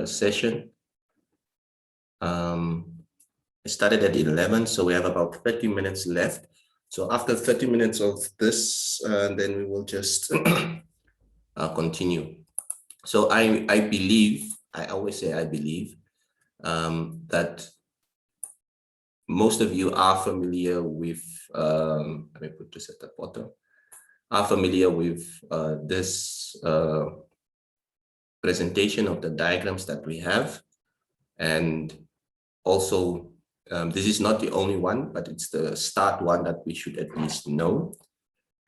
session. It started at 11, so we have about 30 minutes left. So after 30 minutes of this, then we will just continue. So I believe, I always say I believe, that most of you are familiar with, let me put this at the bottom, are familiar with this presentation of the diagrams that we have. And also, this is not the only one, but it's the start one that we should at least know.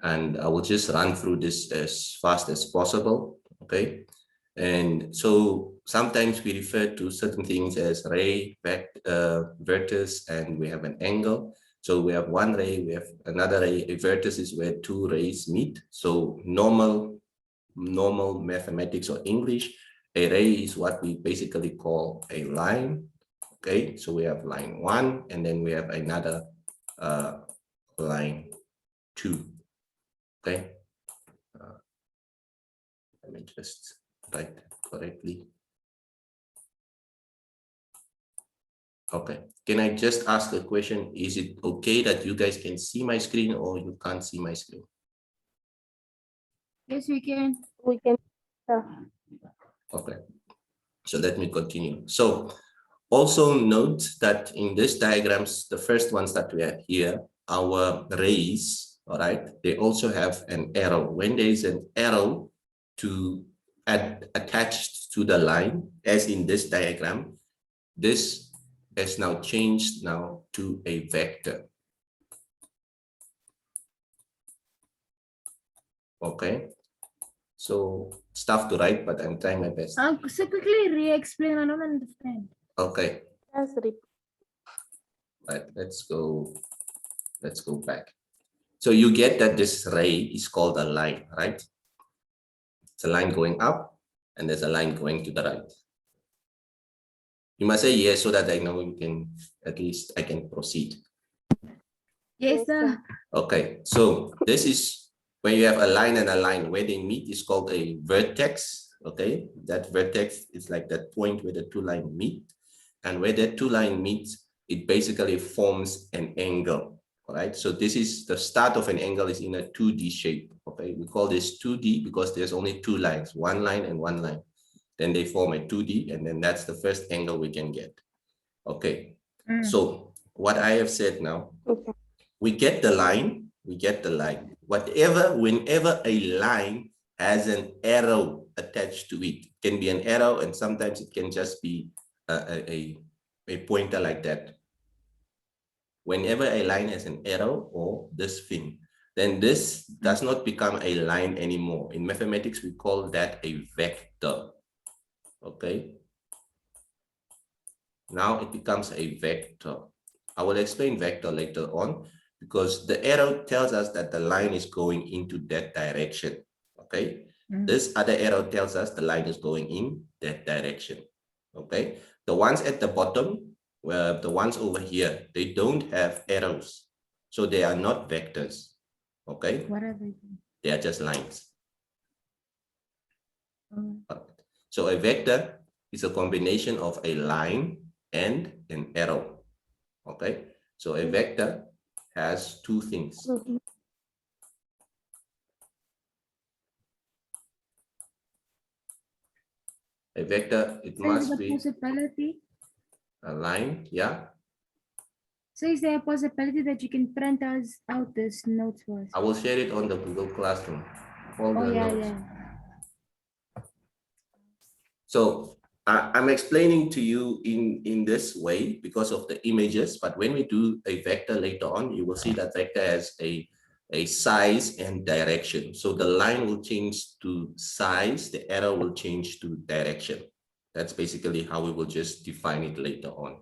And I will just run through this as fast as possible, okay? And so sometimes we refer to certain things as ray, vertex, and we have an angle. So we have one ray, we have another ray. A vertex is where two rays meet. So normal mathematics or English, a ray is what we basically call a line. Okay, so we have line 1, and then we have another line 2. Okay, let me just write that correctly. Okay, can I just ask a question? Is it okay that you guys can see my screen or you can't see my screen? Yes, we can. We can. Okay, so let me continue. So also note that in these diagrams, the first ones that we have here, our rays, all right, they also have an arrow. When there is an arrow attached to the line, as in this diagram, this has now changed now to a vector. Okay, so stuff to write, but I'm trying my best. So quickly re-explain, I don't understand. Okay. Yes, Right, let's go back. So you get that this ray is called a line, right? It's a line going up and there's a line going to the right. You must say yes so that I know you can, at least I can proceed. Yes, sir. Okay, so this is when you have a line and a line where they meet is called a vertex. Okay, that vertex is like that point where the two lines meet. And where that two lines meet, it basically forms an angle. All right, so this is the start of an angle is in a 2D shape. Okay, we call this 2D because there's only two lines, one line and one line. Then they form a 2D, and then that's the first angle we can get. Okay, so what I have said now, we get the line, whenever a line has an arrow attached to it, can be an arrow, and sometimes it can just be a pointer like that. Whenever a line has an arrow or this thing, then this does not become a line anymore. In mathematics, we call that a vector. Okay. Now it becomes a vector. I will explain vector later on because the arrow tells us that the line is going into that direction. Okay. This other arrow tells us the line is going in that direction. Okay. The ones at the bottom, well, the ones over here, they don't have arrows. So they are not vectors. Okay. What are they? They are just lines. So a vector is a combination of a line and an arrow. Okay. So a vector has two things. A vector, it must be a line, yeah. So is there a possibility that you can print us out this notes for us? I will share it on the Google Classroom. All the notes. So I'm explaining to you in this way because of the images, but when we do a vector later on, you will see that vector has a size and direction. So the line will change to size, the arrow will change to direction. That's basically how we will just define it later on.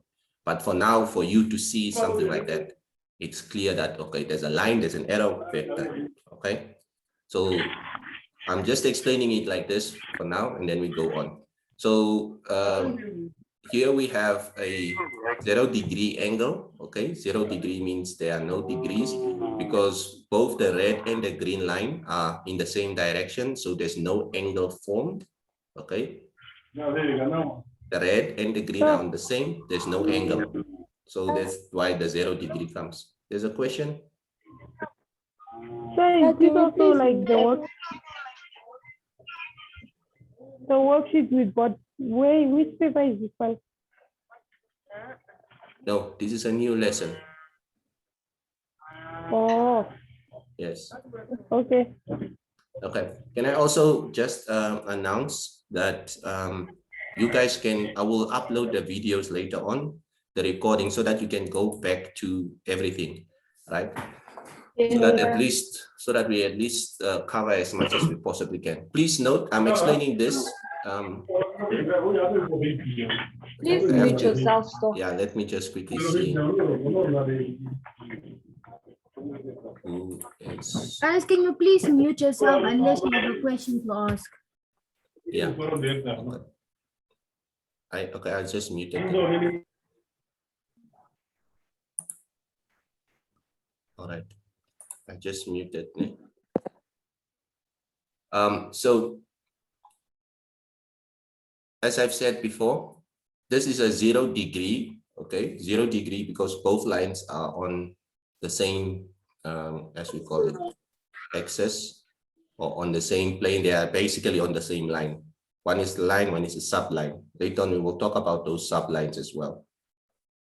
But for now, for you to see something like that, it's clear that, okay, there's a line, there's an arrow, vector, okay? So I'm just explaining it like this for now, and then we go on. So here we have a 0-degree angle, okay? 0 degree means there are no degrees because both the red and the green line are in the same direction, so there's no angle formed, okay? The red and the green are on the same, there's no angle. So that's why the 0 degree comes. There's a question? So is this also like the worksheet we got? Which paper is this one? No, this is a new lesson. Oh, Yes. okay. Okay. Can I also just announce that you guys can, I will upload the videos later on, the recording, so that you can go back to everything, right? So that we at least cover as much as we possibly can. Please note, I'm explaining this. Please mute yourself, stop. Yeah, let me just quickly see. Who is? Guys, can you please mute yourself unless you have a question to ask? Yeah. Okay, I'll just mute it. All right. I just muted. So as I've said before, this is a 0 degree, okay? 0 degree because both lines are on the same, as we call it, axis, or on the same plane. They are basically on the same line. One is the line, one is a subline. Later on, we will talk about those sublines as well.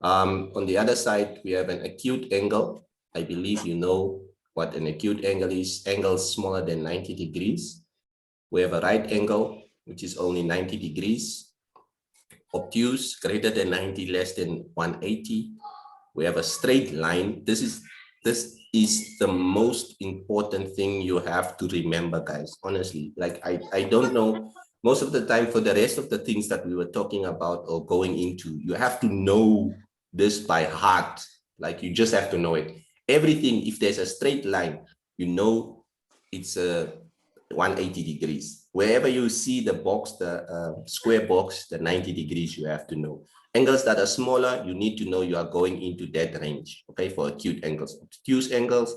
On the other side, we have an acute angle. I believe you know what an acute angle is. Angles smaller than 90 degrees. We have a right angle, which is only 90 degrees. Obtuse, greater than 90, less than 180. We have a straight line. This is the most important thing you have to remember, guys. Honestly, like I don't know. Most of the time, for the rest of the things that we were talking about or going into, you have to know this by heart. Like you just have to know it. Everything, if there's a straight line, you know it's a 180 degrees. Wherever you see the box, the square box, the 90 degrees, you have to know. Angles that are smaller, you need to know you are going into that range, okay, for acute angles. Obtuse angles,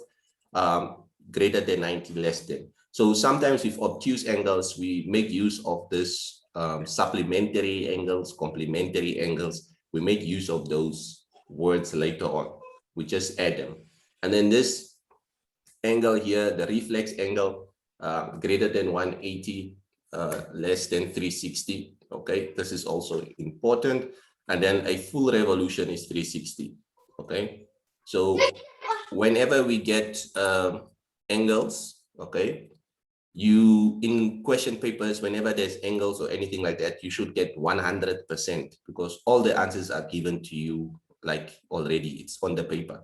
greater than 90, less than. So sometimes with obtuse angles, we make use of this supplementary angles, complementary angles. We make use of those words later on. We just add them. And then this angle here, the reflex angle, greater than 180, less than 360. Okay, this is also important. And then a full revolution is 360. Okay, so whenever we get angles, okay, you in question papers, whenever there's angles or anything like that, you should get 100% because all the answers are given to you like already, it's on the paper.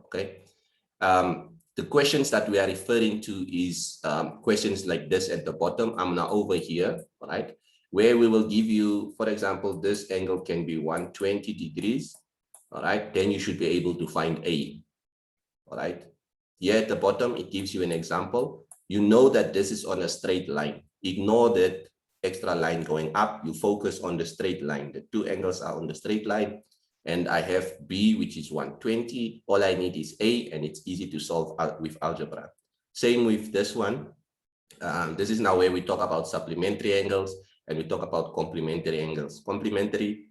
Okay. The questions that we are referring to is questions like this at the bottom. I'm now over here, right? Where we will give you, for example, this angle can be 120 degrees, all right? Then you should be able to find A, all right? Here at the bottom, it gives you an example. You know that this is on a straight line. Ignore that extra line going up. You focus on the straight line. The two angles are on the straight line. And I have B, which is 120. All I need is A, and it's easy to solve with algebra. Same with this one. This is now where we talk about supplementary angles, and we talk about complementary angles. Complementary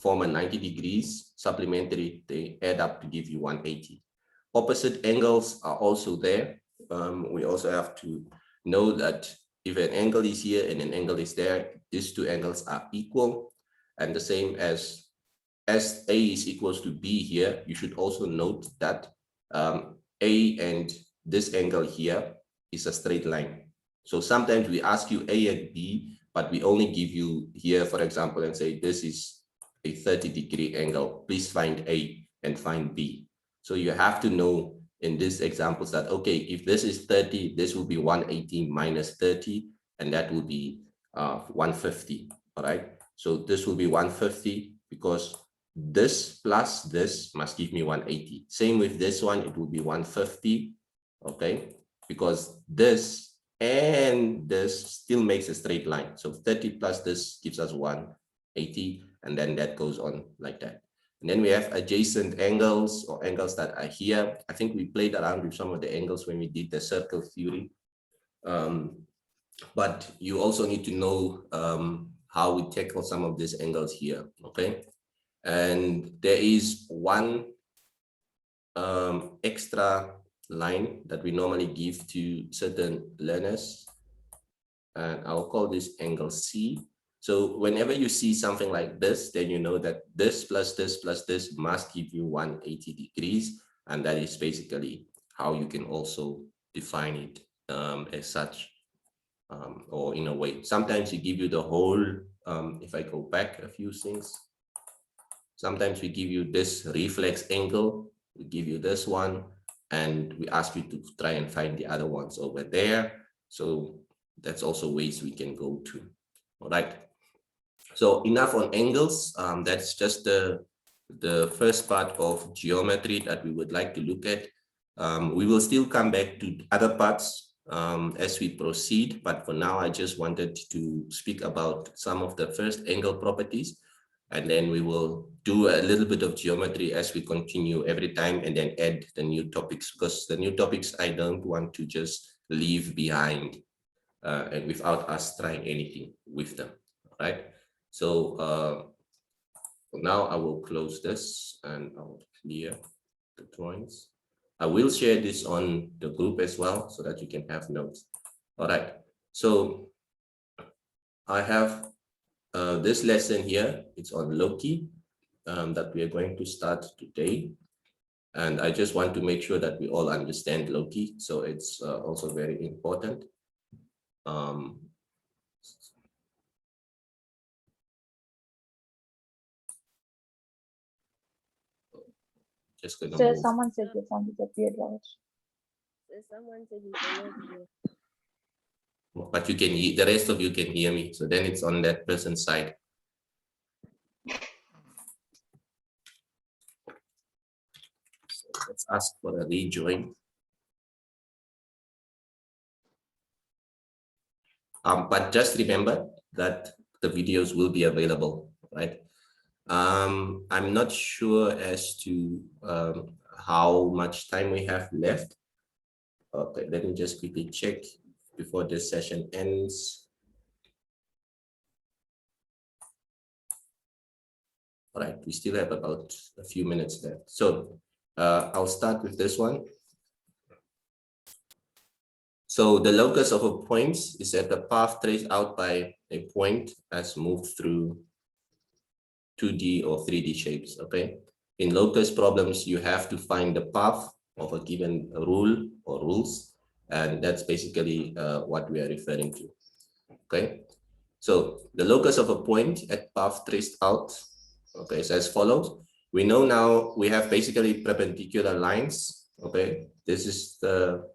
form a 90 degrees. Supplementary, they add up to give you 180. Opposite angles are also there. We also have to know that if an angle is here and an angle is there, these two angles are equal. And the same as A is equals to B here, you should also note that A and this angle here is a straight line. So sometimes we ask you A and B, but we only give you here, for example, and say this is a 30-degree angle. Please find A and find B. So you have to know in these examples that, okay, if this is 30, this will be 180 minus 30, and that will be 150, all right? So this will be 150 because this plus this must give me 180. Same with this one, it will be 150, okay? Because this and this still makes a straight line. So 30 plus this gives us 180, and then that goes on like that. And then we have adjacent angles or angles that are here. I think we played around with some of the angles when we did the circle theory. But you also need to know how we tackle some of these angles here, okay? And there is one extra line that we normally give to certain learners, and I'll call this angle C. So whenever you see something like this, then you know that this plus this plus this must give you 180 degrees, and that is basically how you can also define it as such, or in a way. Sometimes we give you the whole, if I go back a few things, sometimes we give you this reflex angle, we give you this one, and we ask you to try and find the other ones over there. So that's also ways we can go to. All right. So enough on angles. That's just the first part of geometry that we would like to look at. We will still come back to other parts as we proceed, but for now, I just wanted to speak about some of the first angle properties, and then we will do a little bit of geometry as we continue every time, and then add the new topics, because the new topics I don't want to just leave behind and without us trying anything with them, right? So for now, I will close this and I'll clear the drawings. I will share this on the group as well so that you can have notes. All right, so I have this lesson here. It's on Loci that we are going to start today. And I just want to make sure that we all understand Loci. So it's also very important. Just gonna So move. someone said your phone disappeared, right? Someone said you cannot hear. But you can hear, the rest of you can hear me. So then it's on that person's side. So let's ask for a rejoin. But just remember that the videos will be available, right? I'm not sure as to how much time we have left. Okay, let me just quickly check before this session ends. All right, we still have about a few minutes left. So I'll start with this one. So the locus of a point is that the path traced out by a point has moved through 2D or 3D shapes, okay? In locus problems, you have to find the path of a given rule or rules, and that's basically what we are referring to, okay? So the locus of a point at path traced out, okay, is as follows. We know now we have basically perpendicular lines, okay? This is the,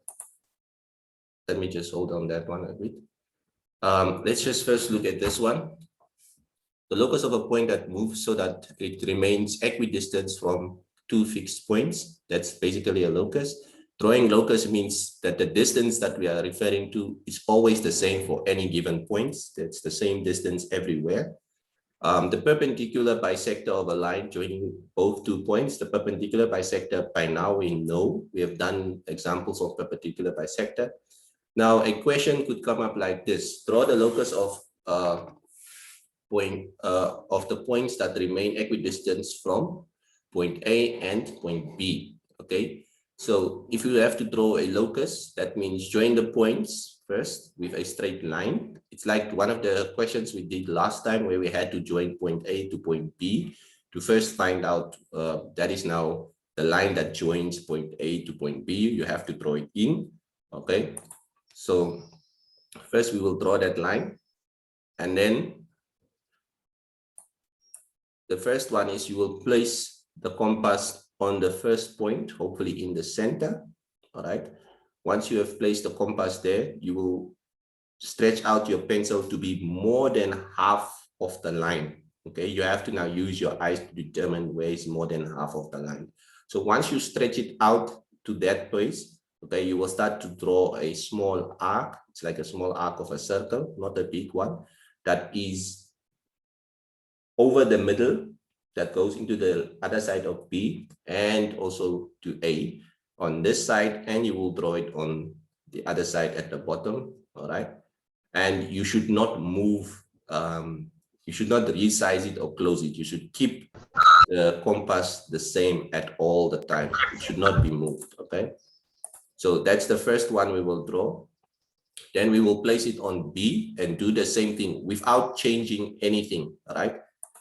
let me just hold on that one a bit. Let's just first look at this one. The locus of a point that moves so that it remains equidistant from two fixed points. That's basically a locus. Drawing locus means that the distance that we are referring to is always the same for any given points. That's the same distance everywhere. The perpendicular bisector of a line joining both 2 points, the perpendicular bisector, by now we know, we have done examples of perpendicular bisector. Now a question could come up like this: draw the locus of the points that remain equidistant from point A and point B. Okay, so if you have to draw a locus, that means join the points first with a straight line. It's like one of the questions we did last time where we had to join point A to point B to first find out that is now the line that joins point A to point B. You have to draw it in. Okay, so first we will draw that line, and then the first one is you will place the compass on the first point, hopefully in the center. All right. Once you have placed the compass there, you will stretch out your pencil to be more than half of the line. Okay, you have to now use your eyes to determine where is more than half of the line. So once you stretch it out to that place, okay, you will start to draw a small arc. It's like a small arc of a circle, not a big one, that is over the middle, that goes into the other side of B and also to A on this side, and you will draw it on the other side at the bottom. All right, and you should not move You should not resize it or close it. You should keep the compass the same at all the time. It should not be moved, okay? So that's the first one we will draw. Then we will place it on B and do the same thing without changing anything, all right?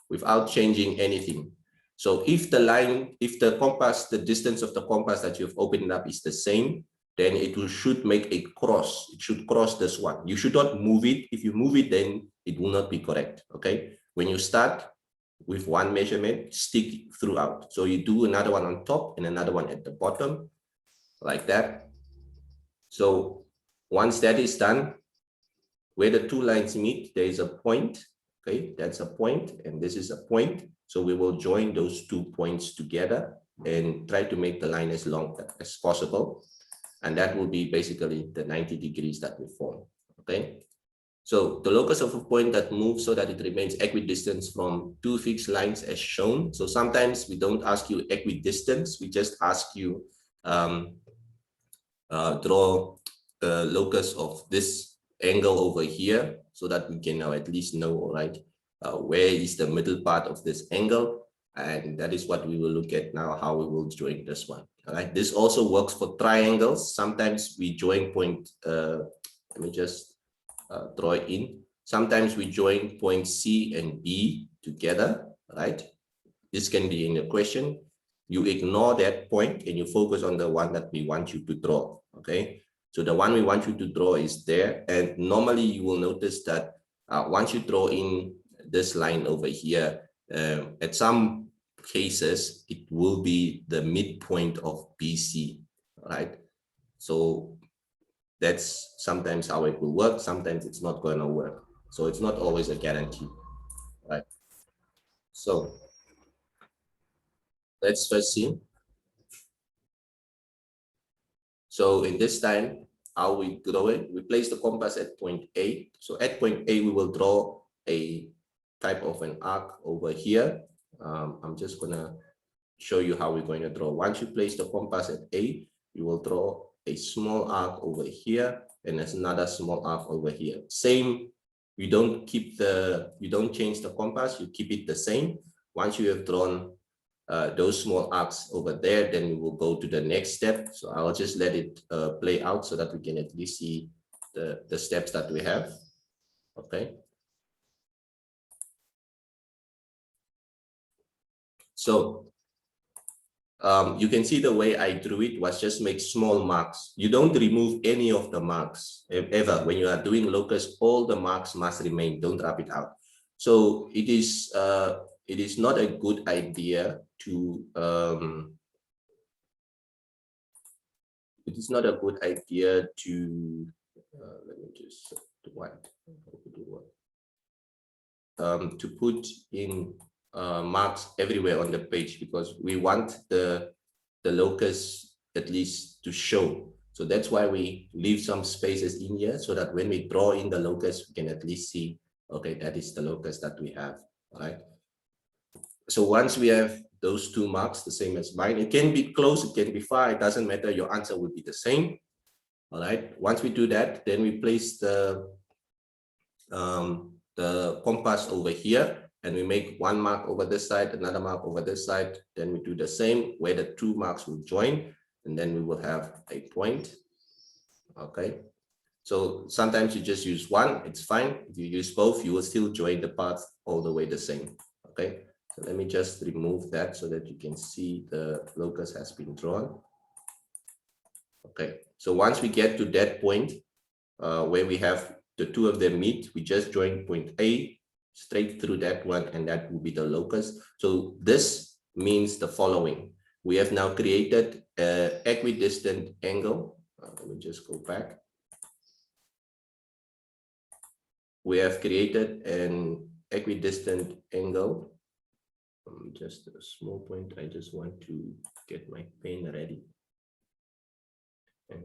Without changing anything. So if the line, if the compass, the distance of the compass that you've opened up is the same, then it should make a cross. It should cross this one. You should not move it. If you move it, then it will not be correct, okay? When you start with one measurement, stick throughout. So you do another one on top and another one at the bottom, like that. So once that is done, where the two lines meet, there is a point, okay? That's a point, and this is a point. So we will join those 2 points together and try to make the line as long as possible. And that will be basically the 90 degrees that we form, okay? So the locus of a point that moves so that it remains equidistant from 2 fixed lines as shown. So sometimes we don't ask you equidistance, we just ask you draw the locus of this angle over here so that we can now at least know, all right, where is the middle part of this angle. And that is what we will look at now, how we will join this one. All right, this also works for triangles. Sometimes we join point, let me just draw it in. Sometimes we join point C and B together, right? This can be in a question. You ignore that point and you focus on the one that we want you to draw, okay? So the one we want you to draw is there. And normally you will notice that once you draw in this line over here, at some cases, it will be the midpoint of BC, right? So that's sometimes how it will work. Sometimes it's not going to work. So it's not always a guarantee, right? So let's first see. So in this time, how we draw it, we place the compass at point A. So at point A, we will draw a type of an arc over here. I'm just gonna show you how we're going to draw. Once you place the compass at A, you will draw a small arc over here, and there's another small arc over here. Same, you don't change the compass, you keep it the same. Once you have drawn those small arcs over there, then we will go to the next step. So I'll just let it play out so that we can at least see the steps that we have. Okay. So you can see the way I drew it was just make small marks. You don't remove any of the marks ever. When you are doing locus, all the marks must remain. Don't rub it out. So it is not a good idea to let me just do what to put in marks everywhere on the page, because we want the locus at least to show. So that's why we leave some spaces in here so that when we draw in the locus, we can at least see, okay, that is the locus that we have, all right? So once we have those two marks, the same as mine, it can be close, it can be far, it doesn't matter, your answer will be the same, all right? Once we do that, then we place the compass over here, and we make one mark over this side, another mark over this side. Then we do the same where the two marks will join, and then we will have a point. Okay. So sometimes you just use one, it's fine. If you use both, you will still join the path all the way the same. Okay. So let me just remove that so that you can see the locus has been drawn. Okay. So once we get to that point where we have the two of them meet, we just join point A straight through that one, and that will be the locus. So this means the following. We have now created an equidistant angle. Let me just go back. We have created an equidistant angle. Just a small point. I just want to get my pen ready. And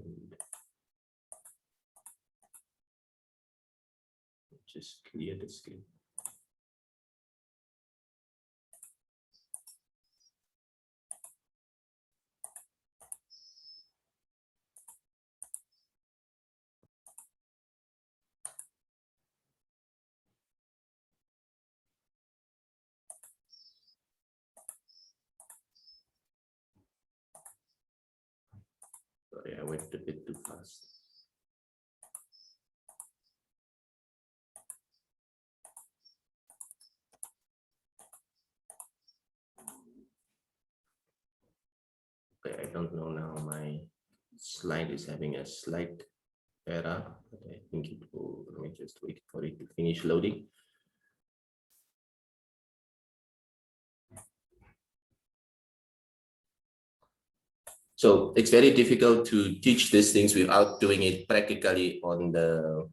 just clear the screen. I went a bit too fast. Okay, I don't know now. My slide is having a slight error, but I think it will. Let me just wait for it to finish loading. So it's very difficult to teach these things without doing it practically on the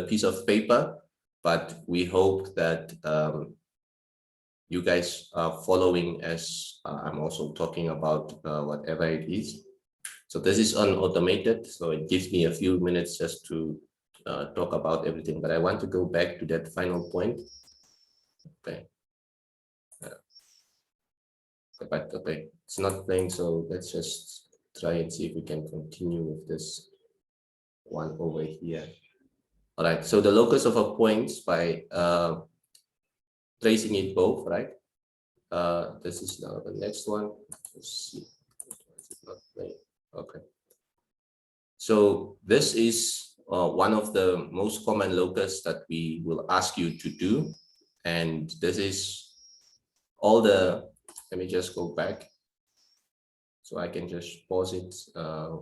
piece of paper. But we hope that you guys are following as I'm also talking about whatever it is. So this is unautomated, so it gives me a few minutes just to talk about everything. But I want to go back to that final point. Okay. But okay, it's not playing, so let's just try and see if we can continue with this one over here. All right, so the locus of a point by tracing it both, right? This is now the next one. Let's see. It's not playing. Okay. So this is one of the most common locus that we will ask you to do. And this is all the, let me just go back so I can just pause it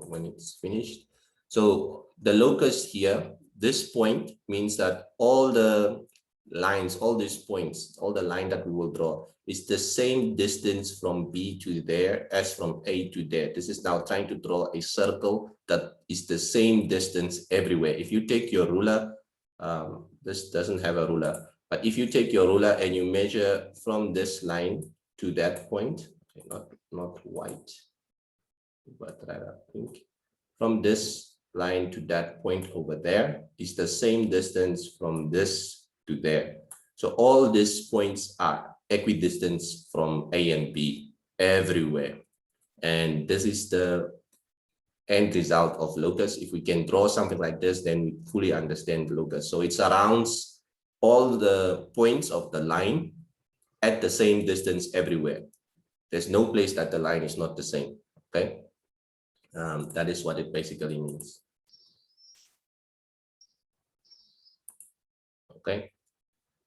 when it's finished. So the locus here, this point means that all the lines, all these points, all the line that we will draw is the same distance from B to there as from A to there. This is now trying to draw a circle that is the same distance everywhere. If you take your ruler, this doesn't have a ruler, but if you take your ruler and you measure from this line to that point, okay, not white, but rather pink, from this line to that point over there is the same distance from this to there. So all these points are equidistant from A and B everywhere. And this is the end result of locus. If we can draw something like this, then we fully understand the locus. So it surrounds all the points of the line at the same distance everywhere. There's no place that the line is not the same, okay? That is what it basically means. Okay.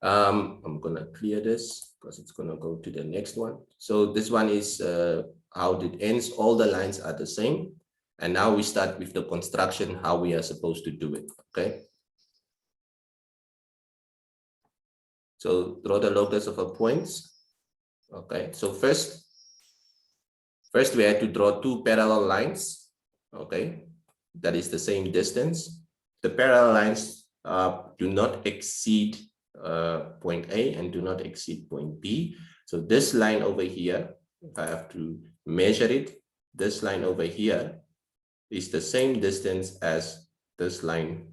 I'm gonna clear this because it's gonna go to the next one. So this one is how it ends. All the lines are the same. And now we start with the construction, how we are supposed to do it, okay? So draw the locus of a point. Okay, so first we have to draw two parallel lines, okay? That is the same distance. The parallel lines do not exceed point A and do not exceed point B. So this line over here, if I have to measure it, this line over here is the same distance as this line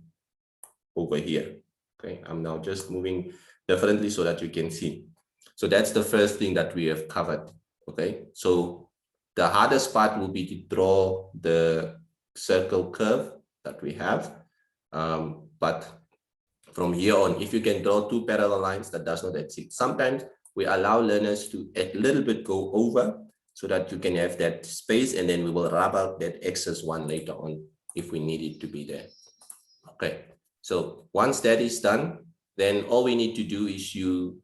over here. Okay, I'm now just moving differently so that you can see. So that's the first thing that we have covered. Okay, so the hardest part will be to draw the circle curve that we have. But from here on, if you can draw two parallel lines that does not exceed, sometimes we allow learners to a little bit go over so that you can have that space, and then we will rub out that excess one later on if we need it to be there. Okay, so once that is done, then all we need to do is you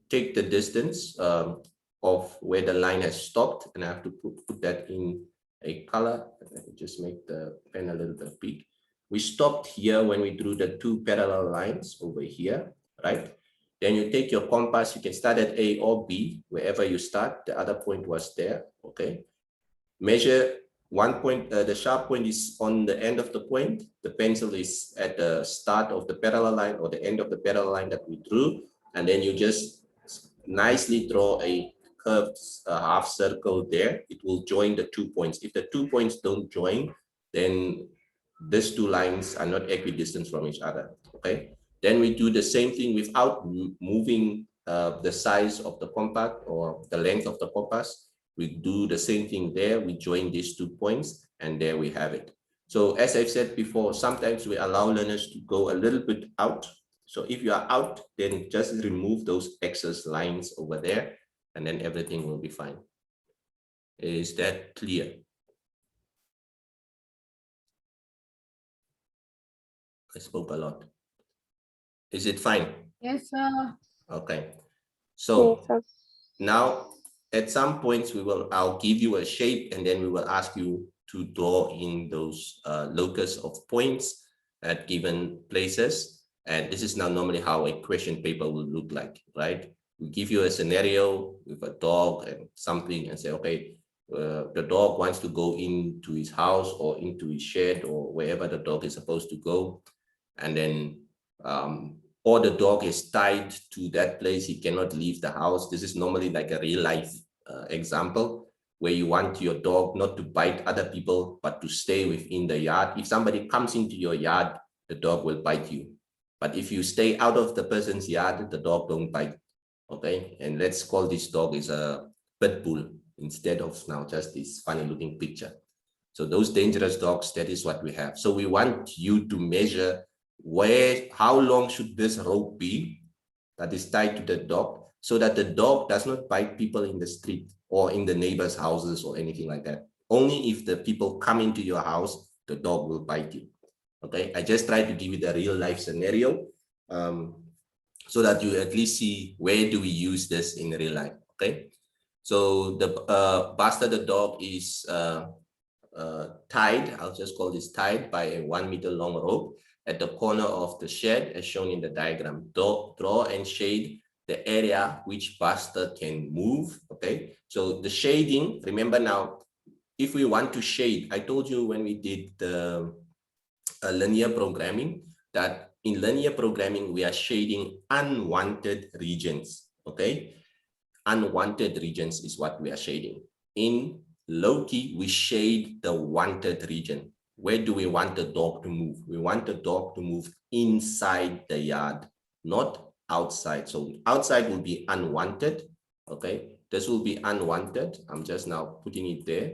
take the distance of where the line has stopped, and I have to put that in a color. Let me just make the pen a little bit big. We stopped here when we drew the two parallel lines over here, right? Then you take your compass, you can start at A or B, wherever you start. The other point was there, okay? Measure one point, the sharp point is on the end of the point. The pencil is at the start of the parallel line or the end of the parallel line that we drew. And then you just nicely draw a curved half circle there. It will join the 2 points. If the 2 points don't join, then these two lines are not equidistant from each other, okay? Then we do the same thing without moving the size of the compass or the length of the compass. We do the same thing there. We join these 2 points, and there we have it. So as I've said before, sometimes we allow learners to go a little bit out. So if you are out, then just remove those excess lines over there, and then everything will be fine. Is that clear? I spoke a lot. Is it fine? Yes, sir. Okay. Yes, So sir. now at some points I'll give you a shape and then we will ask you to draw in those locus of points at given places. And this is now normally how a question paper will look like, right? We give you a scenario with a dog and something and say, okay, the dog wants to go into his house or into his shed or wherever the dog is supposed to go. And then or the dog is tied to that place, he cannot leave the house. This is normally like a real life example where you want your dog not to bite other people, but to stay within the yard. If somebody comes into your yard, the dog will bite you. But if you stay out of the person's yard, the dog don't bite. Okay, and let's call this dog is a pit bull instead of now just this funny looking picture. So those dangerous dogs, that is what we have. So we want you to measure how long should this rope be that is tied to the dog so that the dog does not bite people in the street or in the neighbors' houses or anything like that. Only if the people come into your house, the dog will bite you. Okay, I just try to give you the real life scenario so that you at least see where do we use this in real life. Okay, so the Buster the dog is tied, I'll just call this tied by a 1 meter long rope at the corner of the shed as shown in the diagram. Draw and shade the area which Buster can move. Okay, so the shading, remember now, if we want to shade, I told you when we did the linear programming that in linear programming we are shading unwanted regions. Okay, unwanted regions is what we are shading. In Loci, we shade the wanted region. Where do we want the dog to move? We want the dog to move inside the yard, not outside. So outside will be unwanted. Okay, this will be unwanted. I'm just now putting it there.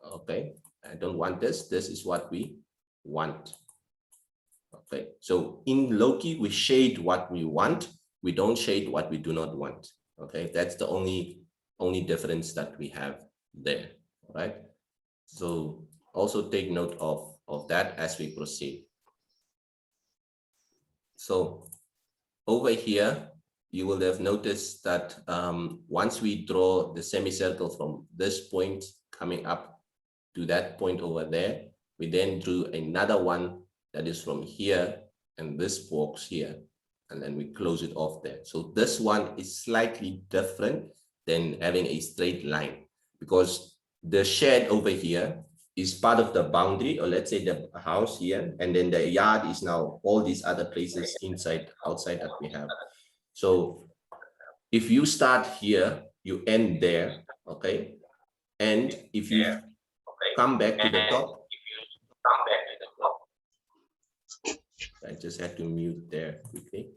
Okay, I don't want this. This is what we want. Okay, so in Loci, we shade what we want. We don't shade what we do not want. Okay, that's the only difference that we have there. Right. So also take note of that as we proceed. So over here, you will have noticed that once we draw the semicircle from this point coming up to that point over there, we then drew another one that is from here and this box here, and then we close it off there. So this one is slightly different than having a straight line because the shed over here is part of the boundary, or let's say the house here, and then the yard is now all these other places inside, outside that we have. So if you start here, you end there, okay? And if you come back to the top, I just had to mute there quickly.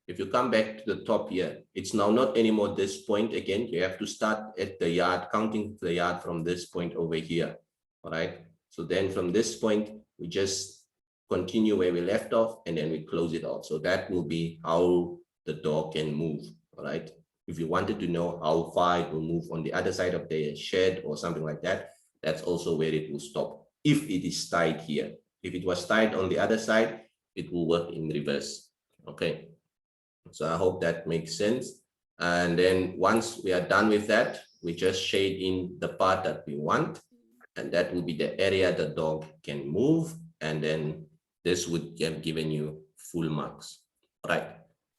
If you come back to the top here, it's now not anymore this point again. You have to start at the yard, counting the yard from this point over here. All right. So then from this point, we just continue where we left off and then we close it off. So that will be how the dog can move. All right. If you wanted to know how far it will move on the other side of the shed or something like that, that's also where it will stop. If it is tied here, if it was tied on the other side, it will work in reverse. Okay. So I hope that makes sense. And then once we are done with that, we just shade in the part that we want. And that will be the area the dog can move. And then this would have given you full marks. All right.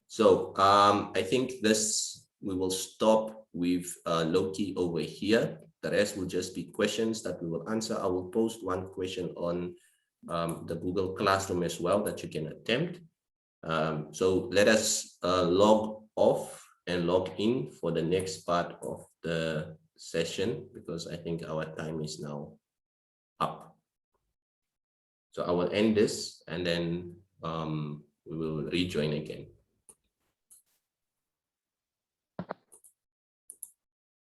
So I think we will stop with Loci over here. The rest will just be questions that we will answer. I will post one question on the Google Classroom as well that you can attempt. So let us log off and log in for the next part of the session, because I think our time is now up. So I will end this and then we will rejoin again.